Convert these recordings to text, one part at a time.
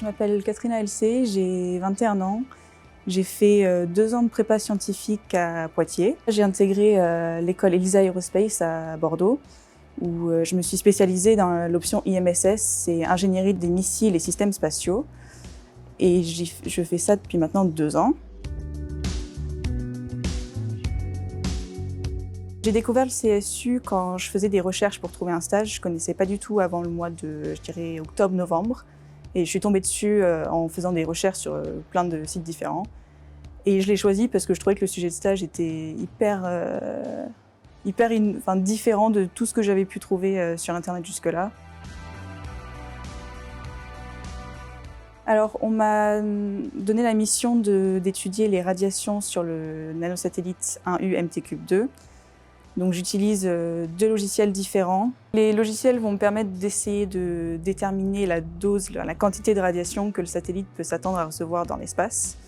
je m'appelle Katrina Elsé, j'ai 21 ans. J'ai fait 2 ans de prépa scientifique à Poitiers. J'ai intégré l'école Elisa Aerospace à Bordeaux, où je me suis spécialisée dans l'option IMSS, c'est ingénierie des missiles et systèmes spatiaux. Et je fais ça depuis maintenant 2 ans. J'ai découvert le CSU quand je faisais des recherches pour trouver un stage. Je ne connaissais pas du tout avant le mois de, je dirais, octobre-novembre. Et je suis tombée dessus en faisant des recherches sur plein de sites différents. Et je l'ai choisi parce que je trouvais que le sujet de stage était hyper différent de tout ce que j'avais pu trouver sur Internet jusque-là. Alors, on m'a donné la mission d'étudier les radiations sur le nanosatellite 1U MT3 Donc j'utilise 2 logiciels différents. Les logiciels vont me permettre d'essayer de déterminer la dose, la quantité de radiation que le satellite peut s'attendre à recevoir dans l'espace.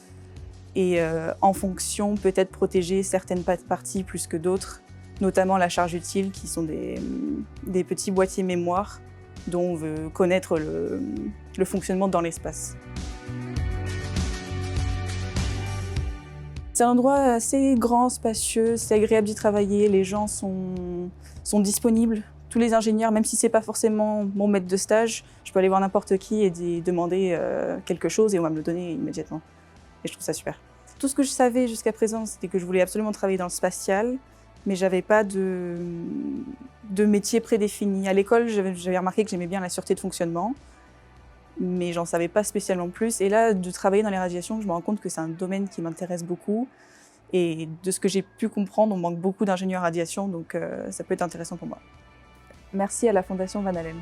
Et en fonction, peut-être protéger certaines parties plus que d'autres, notamment la charge utile, qui sont des petits boîtiers mémoire dont on veut connaître le fonctionnement dans l'espace. C'est un endroit assez grand, spacieux, c'est agréable d'y travailler, les gens sont disponibles. Tous les ingénieurs, même si c'est pas forcément mon maître de stage, je peux aller voir n'importe qui et demander quelque chose et on va me le donner immédiatement. Et je trouve ça super. Tout ce que je savais jusqu'à présent, c'était que je voulais absolument travailler dans le spatial, mais j'avais pas de métier prédéfini. À l'école, j'avais remarqué que j'aimais bien la sûreté de fonctionnement, mais j'en savais pas spécialement plus. Et là, de travailler dans les radiations, je me rends compte que c'est un domaine qui m'intéresse beaucoup. Et de ce que j'ai pu comprendre, on manque beaucoup d'ingénieurs radiation, donc ça peut être intéressant pour moi. Merci à la Fondation Van Allen.